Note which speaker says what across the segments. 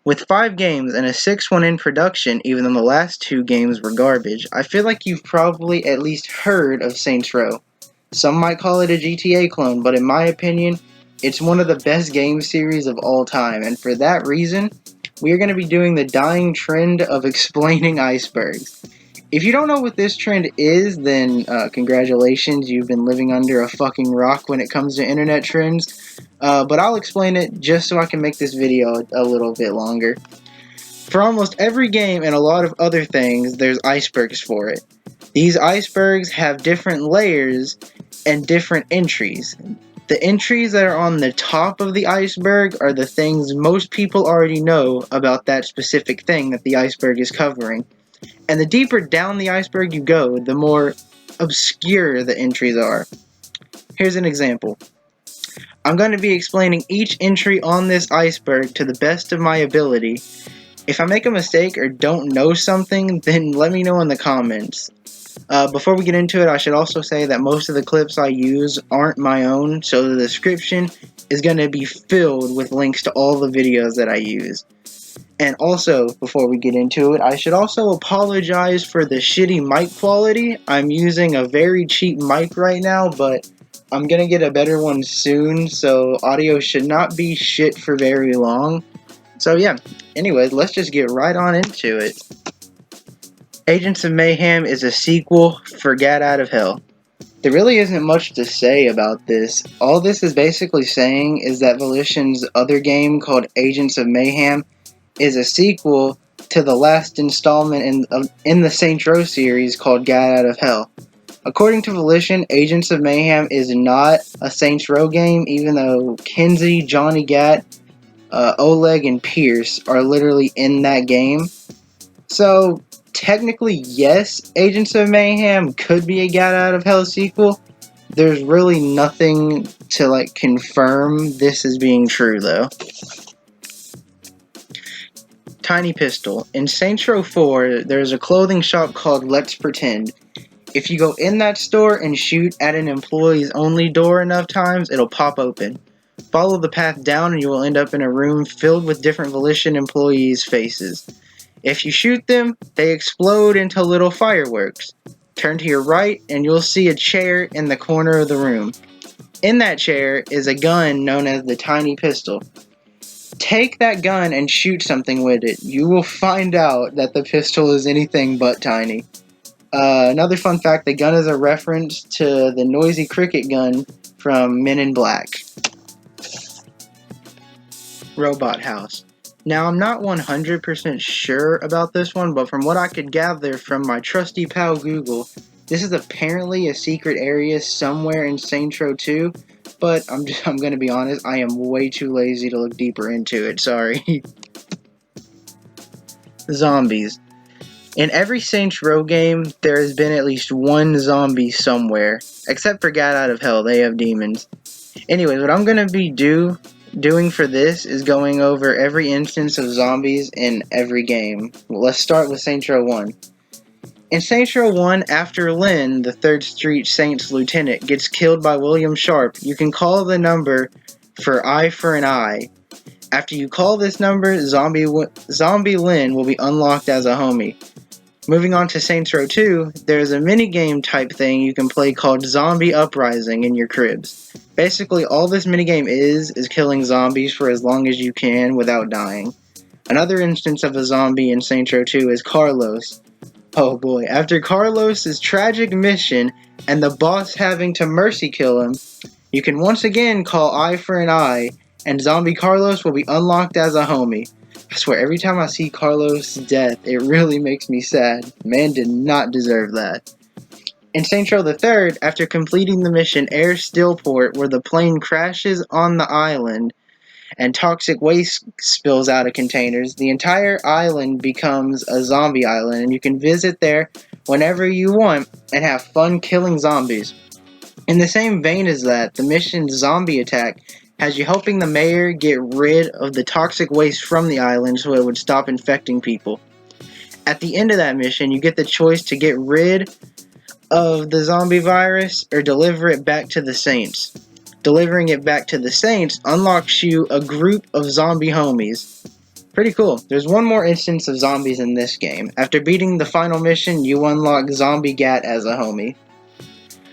Speaker 1: With 5 games and a 6th one in production, even though the last 2 games were garbage, I feel like you've probably at least heard of Saints Row. Some might call it a GTA clone, but in my opinion, it's one of the best game series of all time, and for that reason, we are going to be doing the dying trend of explaining icebergs. If you don't know what this trend is, then congratulations, you've been living under a fucking rock when it comes to internet trends. But I'll explain it just so I can make this video a little bit longer. For almost every game and a lot of other things, there's icebergs for it. These icebergs have different layers and different entries. The entries that are on the top of the iceberg are the things most people already know about that specific thing that the iceberg is covering. And the deeper down the iceberg you go, the more obscure the entries are. Here's an example. I'm going to be explaining each entry on this iceberg to the best of my ability. If I make a mistake or don't know something, then let me know in the comments. Before we get into it, I should also say that most of the clips I use aren't my own, so the description is going to be filled with links to all the videos that I use. And also, before we get into it, I should also apologize for the shitty mic quality. I'm using a very cheap mic right now, but I'm gonna get a better one soon, so audio should not be shit for very long. So yeah, anyways, let's just get right on into it. Agents of Mayhem is a sequel for Gat Out of Hell. There really isn't much to say about this. All this is basically saying is that Volition's other game called Agents of Mayhem is a sequel to the last installment in the Saints Row series called Gat Out of Hell. According to Volition, Agents of Mayhem is not a Saints Row game, even though Kinsey, Johnny Gat, Oleg, and Pierce are literally in that game. So, technically, yes, Agents of Mayhem could be a Gat Out of Hell sequel. There's really nothing to confirm this as being true, though. Tiny Pistol. In Saints Row 4, there's a clothing shop called Let's Pretend. If you go in that store and shoot at an employees only door enough times, it'll pop open. Follow the path down and you will end up in a room filled with different Volition employees' faces. If you shoot them, they explode into little fireworks. Turn to your right and you'll see a chair in the corner of the room. In that chair is a gun known as the Tiny Pistol. Take that gun and shoot something with it. You will find out that the pistol is anything but tiny. Another fun fact, the gun is a reference to the noisy cricket gun from Men in Black. Robot House. Now, I'm not 100% sure about this one, but from what I could gather from my trusty pal Google, this is apparently a secret area somewhere in Saints Row 2, but I'm going to be honest, I am way too lazy to look deeper into it, sorry. Zombies. In every Saints Row game, there has been at least one zombie somewhere, except for Gat Out of Hell, they have demons. Anyways, what I'm going to be doing for this is going over every instance of zombies in every game. Well, let's start with Saints Row 1. In Saints Row 1, after Lynn, the 3rd Street Saints lieutenant, gets killed by William Sharp, you can call the number for Eye for an Eye. After you call this number, Zombie Lynn will be unlocked as a homie. Moving on to Saints Row 2, there's a minigame type thing you can play called Zombie Uprising in your cribs. Basically, all this minigame is killing zombies for as long as you can without dying. Another instance of a zombie in Saints Row 2 is Carlos. Oh boy, after Carlos's tragic mission and the boss having to mercy kill him, you can once again call Eye for an Eye, and Zombie Carlos will be unlocked as a homie. I swear, every time I see Carlos' death, it really makes me sad. Man did not deserve that. In Saints Row the 3rd, after completing the mission Air Stillport, where the plane crashes on the island and toxic waste spills out of containers, the entire island becomes a zombie island, and you can visit there whenever you want and have fun killing zombies. In the same vein as that, the mission Zombie Attack has you helping the mayor get rid of the toxic waste from the island so it would stop infecting people. At the end of that mission, you get the choice to get rid of the zombie virus or deliver it back to the Saints. Delivering it back to the Saints unlocks you a group of zombie homies. Pretty cool. There's one more instance of zombies in this game. After beating the final mission, you unlock Zombie Gat as a homie.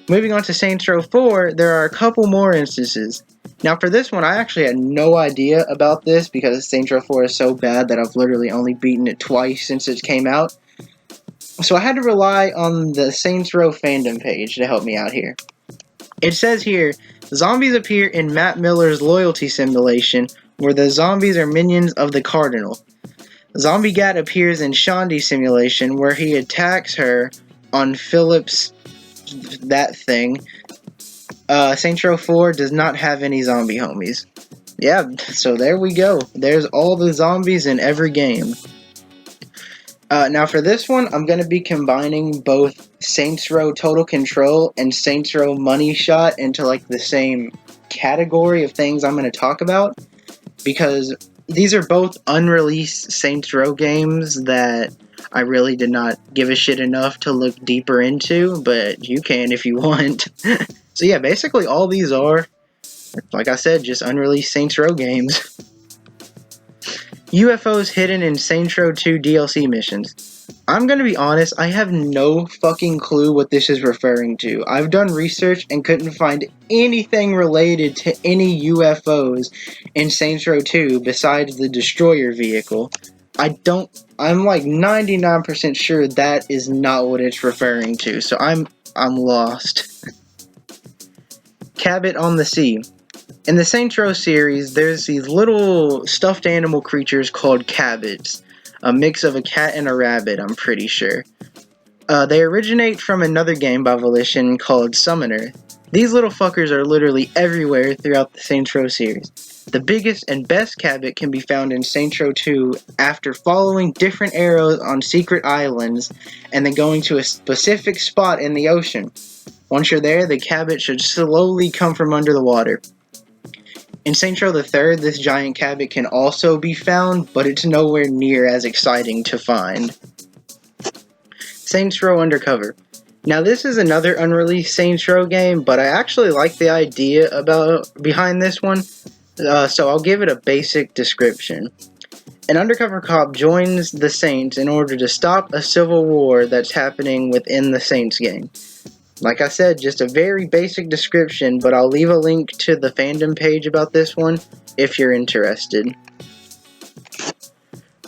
Speaker 1: Moving on to Saints Row 4, there are a couple more instances. Now for this one, I actually had no idea about this because Saints Row 4 is so bad that I've literally only beaten it twice since it came out. So I had to rely on the Saints Row fandom page to help me out here. It says here, zombies appear in Matt Miller's loyalty simulation, where the zombies are minions of the Cardinal. Zombie Gat appears in Shandy's simulation, where he attacks her on Philip's that thing. Saints Row 4 does not have any zombie homies. Yeah, so there we go. There's all the zombies in every game. Now for this one, I'm going to be combining both Saints Row Total Control and Saints Row Money Shot into like the same category of things I'm going to talk about, because these are both unreleased Saints Row games that I really did not give a shit enough to look deeper into, but you can if you want. So yeah, basically all these are, like I said, just unreleased Saints Row games. UFOs hidden in Saints Row 2 DLC missions. I'm gonna be honest, I have no fucking clue what this is referring to. I've done research and couldn't find anything related to any UFOs in Saints Row 2 besides the destroyer vehicle. I'm like 99% sure that is not what it's referring to, so I'm lost. Cabot on the Sea. In the Saints Row series, there's these little stuffed animal creatures called cabots. A mix of a cat and a rabbit, I'm pretty sure. They originate from another game by Volition called Summoner. These little fuckers are literally everywhere throughout the Saints Row series. The biggest and best cabot can be found in Saints Row 2 after following different arrows on secret islands and then going to a specific spot in the ocean. Once you're there, the cabot should slowly come from under the water. In Saints Row the 3rd, this giant cabot can also be found, but it's nowhere near as exciting to find. Saints Row Undercover. Now this is another unreleased Saints Row game, but I actually like the idea behind this one, so I'll give it a basic description. An undercover cop joins the Saints in order to stop a civil war that's happening within the Saints game. Like I said, just a very basic description, but I'll leave a link to the fandom page about this one if you're interested.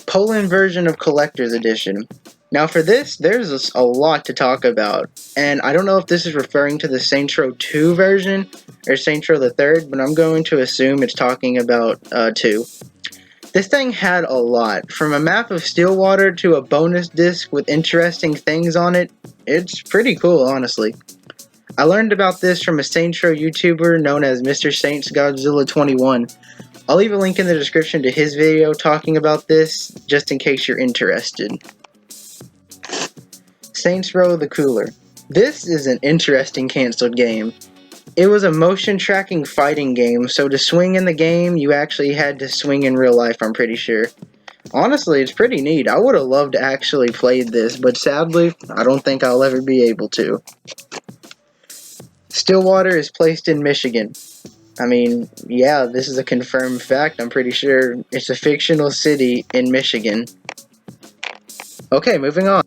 Speaker 1: Poland version of Collector's Edition. Now for this, there's a lot to talk about, and I don't know if this is referring to the Saints Row 2 version or Saints Row the 3rd, but I'm going to assume it's talking about 2. This thing had a lot, from a map of Stillwater to a bonus disc with interesting things on it. It's pretty cool, honestly. I learned about this from a Saints Row YouTuber known as Mr. Saints Godzilla 21. I'll leave a link in the description to his video talking about this, just in case you're interested. Saints Row the Cooler. This is an interesting cancelled game. It was a motion tracking fighting game, so to swing in the game, you actually had to swing in real life, I'm pretty sure. Honestly, it's pretty neat. I would have loved to actually play this, but sadly, I don't think I'll ever be able to. Stillwater is placed in Michigan. I mean, yeah, this is a confirmed fact. I'm pretty sure it's a fictional city in Michigan. Okay, moving on.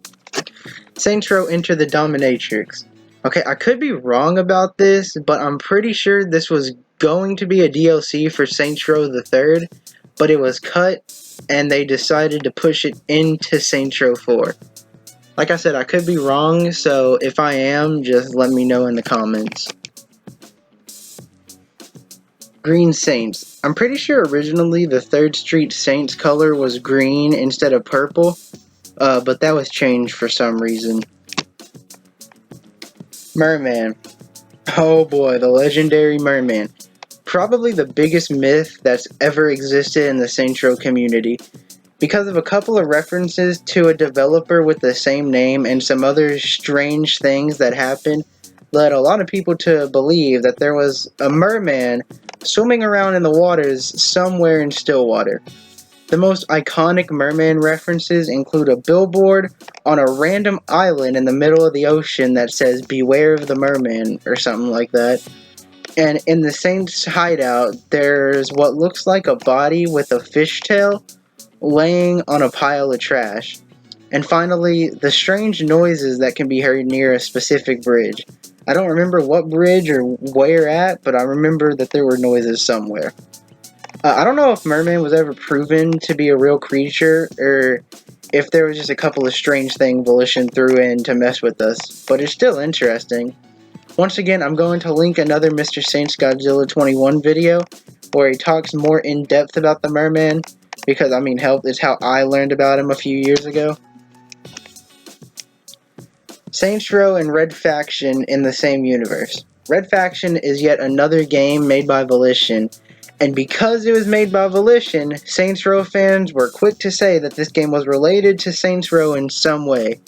Speaker 1: Saints Row Enter the Dominatrix. Okay, I could be wrong about this, but I'm pretty sure this was going to be a DLC for Saints Row the 3rd, but it was cut, and they decided to push it into Saints Row 4. Like I said, I could be wrong, so if I am, just let me know in the comments. Green Saints. I'm pretty sure originally the 3rd Street Saints color was green instead of purple, but that was changed for some reason. Merman. Oh boy, the legendary Merman. Probably the biggest myth that's ever existed in the Saints Row community. Because of a couple of references to a developer with the same name and some other strange things that happened, led a lot of people to believe that there was a merman swimming around in the waters somewhere in Stillwater. The most iconic merman references include a billboard on a random island in the middle of the ocean that says "Beware of the Merman" or something like that. And in the Saints hideout, there's what looks like a body with a fishtail, laying on a pile of trash. And finally, the strange noises that can be heard near a specific bridge. I don't remember what bridge or where at, but I remember that there were noises somewhere. I don't know if Merman was ever proven to be a real creature, or if there was just a couple of strange things Volition threw in to mess with us, but it's still interesting. Once again, I'm going to link another Mr. Saints Godzilla 21 video, where he talks more in depth about the Merman, because, I mean, hell, it's how I learned about him a few years ago. Saints Row and Red Faction in the same universe. Red Faction is yet another game made by Volition, and because it was made by Volition, Saints Row fans were quick to say that this game was related to Saints Row in some way.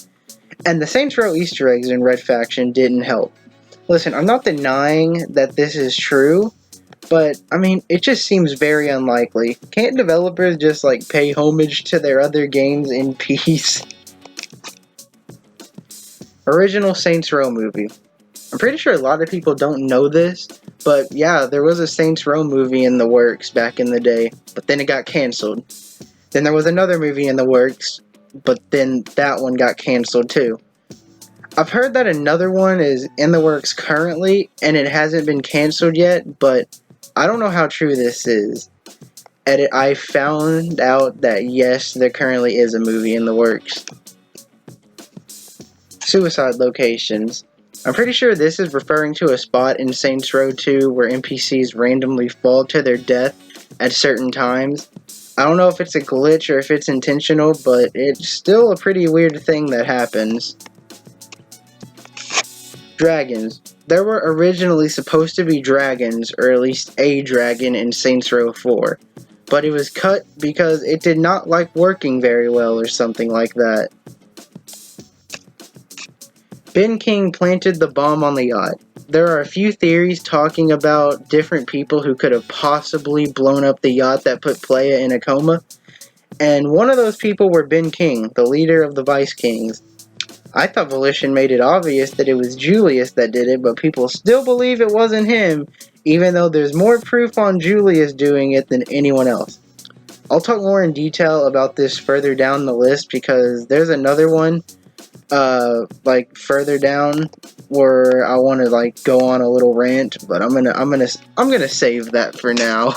Speaker 1: And the Saints Row Easter eggs in Red Faction didn't help. Listen, I'm not denying that this is true, but, I mean, it just seems very unlikely. Can't developers just, like, pay homage to their other games in peace? Original Saints Row movie. I'm pretty sure a lot of people don't know this, but yeah, there was a Saints Row movie in the works back in the day, but then it got canceled. Then there was another movie in the works, but then that one got canceled too. I've heard that another one is in the works currently, and it hasn't been canceled yet, but I don't know how true this is. I found out that yes, there currently is a movie in the works. Suicide locations. I'm pretty sure this is referring to a spot in Saints Row 2 where NPCs randomly fall to their death at certain times. I don't know if it's a glitch or if it's intentional, but it's still a pretty weird thing that happens. Dragons. There were originally supposed to be dragons, or at least a dragon in Saints Row 4, but it was cut because it did not like working very well or something like that. Ben King planted the bomb on the yacht. There are a few theories talking about different people who could have possibly blown up the yacht that put Playa in a coma, and one of those people were Ben King, the leader of the Vice Kings. I thought Volition made it obvious that it was Julius that did it, but people still believe it wasn't him, even though there's more proof on Julius doing it than anyone else. I'll talk more in detail about this further down the list because there's another one like further down where I want to like go on a little rant, but I'm gonna save that for now.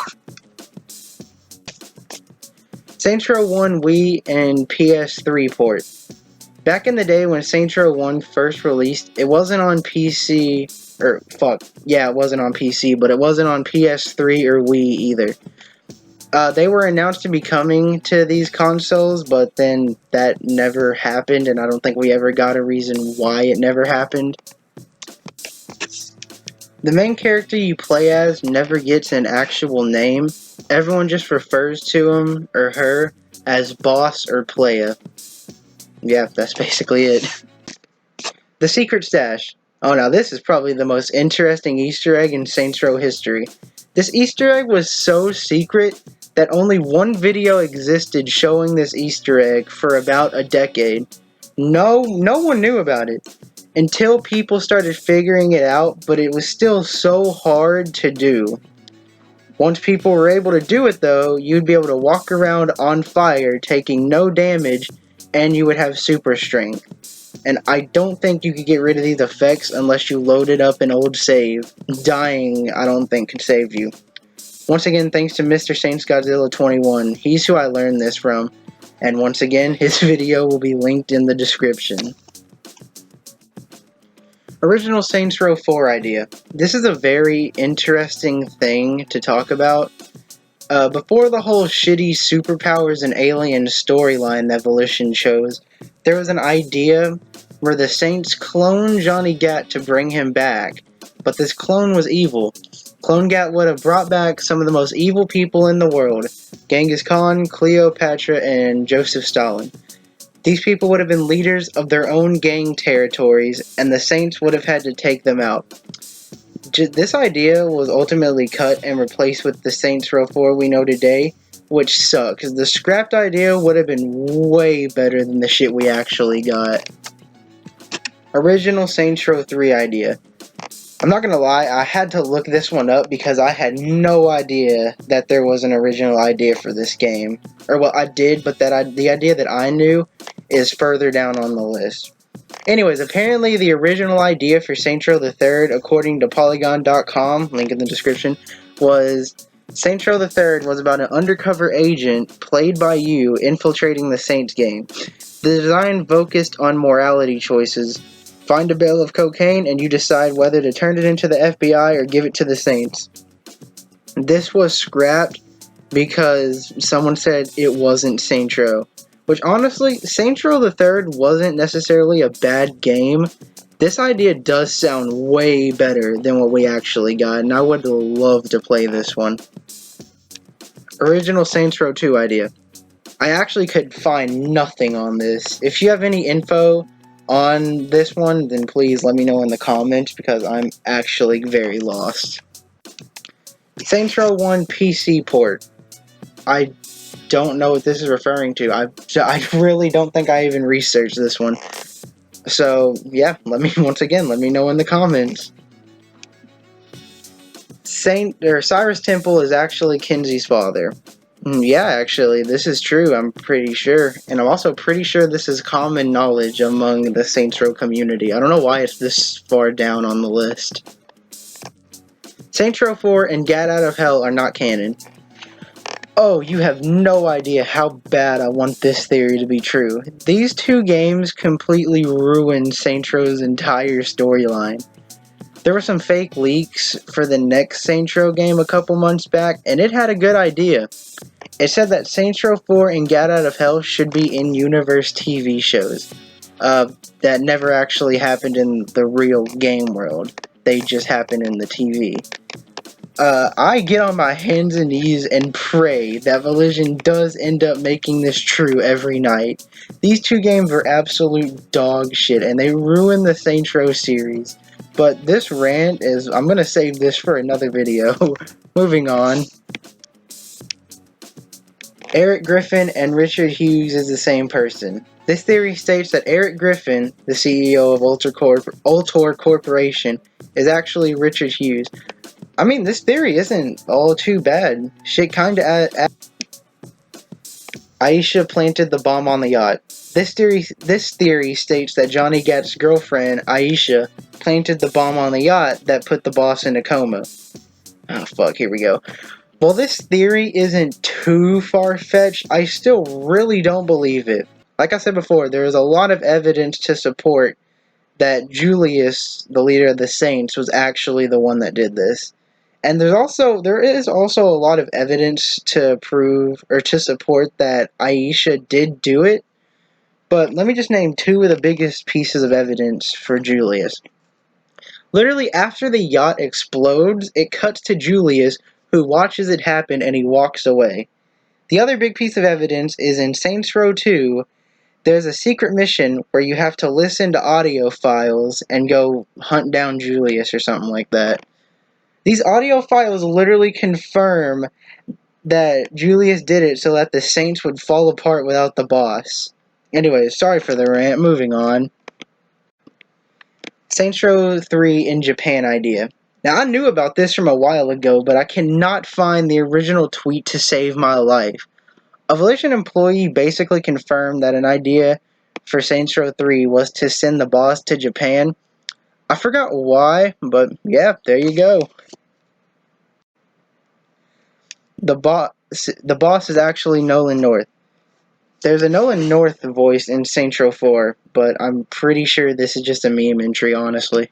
Speaker 1: Saints Row 1 Wii and PS3 port. Back in the day when Saints Row 1 first released, it wasn't on PC, it wasn't on PC, but it wasn't on PS3 or Wii either. They were announced to be coming to these consoles, but then that never happened, and I don't think we ever got a reason why it never happened. The main character you play as never gets an actual name. Everyone just refers to him or her as Boss or Playa. Yeah, that's basically it. The Secret Stash. Oh, now this is probably the most interesting Easter egg in Saints Row history. This Easter egg was so secret that only one video existed showing this Easter egg for about a decade. No one knew about it until people started figuring it out, but it was still so hard to do. Once people were able to do it though, you'd be able to walk around on fire taking no damage, and you would have super strength. And I don't think you could get rid of these effects unless you loaded up an old save. Dying, I don't think, could save you. Once again, thanks to Mr. Saints Godzilla 21. He's who I learned this from. And once again, his video will be linked in the description. Original Saints Row 4 idea. This is a very interesting thing to talk about. Before the whole shitty superpowers and aliens storyline that Volition chose, there was an idea where the Saints cloned Johnny Gat to bring him back, but this clone was evil. Clone Gat would have brought back some of the most evil people in the world: Genghis Khan, Cleopatra, and Joseph Stalin. These people would have been leaders of their own gang territories, and the Saints would have had to take them out. This idea was ultimately cut and replaced with the Saints Row 4 we know today, which sucks. The scrapped idea would have been way better than the shit we actually got. Original Saints Row 3 idea. I'm not gonna lie, I had to look this one up because I had no idea that there was an original idea for this game. Or well, I did, but the idea that I knew is further down on the list. Anyways, apparently the original idea for Saints Row the Third, according to Polygon.com, link in the description, was Saints Row the Third was about an undercover agent played by you infiltrating the Saints game. The design focused on morality choices. Find a bale of cocaine and you decide whether to turn it into the FBI or give it to the Saints. This was scrapped because someone said it wasn't Saints Row. Which honestly, Saints Row the Third wasn't necessarily a bad game. This idea does sound way better than what we actually got, and I would love to play this one. Original Saints Row 2 idea. I actually could find nothing on this. If you have any info on this one, then please let me know in the comments because I'm actually very lost. Saints Row 1 PC port. I don't know what this is referring to. I really don't think I even researched this one. So, yeah, let me know in the comments. Cyrus Temple is actually Kinsey's father. Yeah, actually, this is true, I'm pretty sure. And I'm also pretty sure this is common knowledge among the Saints Row community. I don't know why it's this far down on the list. Saints Row 4 and Gat Out of Hell are not canon. Oh, you have no idea how bad I want this theory to be true. These two games completely ruined Saints Row's entire storyline. There were some fake leaks for the next Saints Row game a couple months back, and it had a good idea. It said that Saints Row 4 and Gat Out of Hell should be in-universe TV shows. That never actually happened in the real game world. They just happened in the TV. I get on my hands and knees and pray that Volition does end up making this true every night. These two games were absolute dog shit, and they ruined the Saints Row series. But this rant is... I'm gonna save this for another video. Moving on. Eric Griffin and Richard Hughes is the same person. This theory states that Eric Griffin, the CEO of Ultor Corporation, is actually Richard Hughes. I mean, this theory isn't all too bad. Shit kinda... Aisha planted the bomb on the yacht. This theory states that Johnny Gat's girlfriend, Aisha, planted the bomb on the yacht that put the boss in a coma. Oh fuck, here we go. While this theory isn't too far-fetched, I still really don't believe it. Like I said before, there is a lot of evidence to support that Julius, the leader of the Saints, was actually the one that did this. And there is also a lot of evidence to prove or to support that Aisha did do it. But let me just name two of the biggest pieces of evidence for Julius. Literally, after the yacht explodes, it cuts to Julius, who watches it happen, and he walks away. The other big piece of evidence is in Saints Row 2, there's a secret mission where you have to listen to audio files and go hunt down Julius or something like that. These audio files literally confirm that Julius did it so that the Saints would fall apart without the boss. Anyways, sorry for the rant, moving on. Saints Row 3 in Japan idea. Now, I knew about this from a while ago, but I cannot find the original tweet to save my life. A Volition employee basically confirmed that an idea for Saints Row 3 was to send the boss to Japan. I forgot why, but yeah, there you go. The boss is actually Nolan North. There's a Nolan North voice in Saints Row 4, but I'm pretty sure this is just a meme entry, honestly.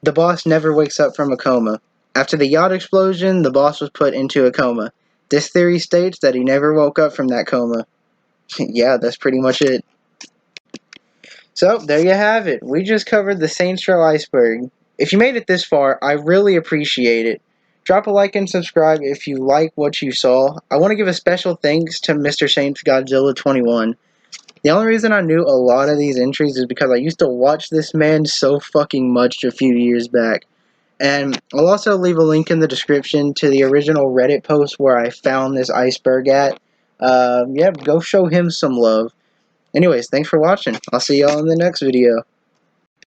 Speaker 1: The boss never wakes up from a coma. After the yacht explosion, the boss was put into a coma. This theory states that he never woke up from that coma. Yeah, that's pretty much it. So, there you have it. We just covered the Saints Row Iceberg. If you made it this far, I really appreciate it. Drop a like and subscribe if you like what you saw. I want to give a special thanks to Mr. Saints Godzilla 21. The only reason I knew a lot of these entries is because I used to watch this man so fucking much a few years back. And I'll also leave a link in the description to the original Reddit post where I found this iceberg at. Yeah, go show him some love. Anyways, thanks for watching. I'll see y'all in the next video.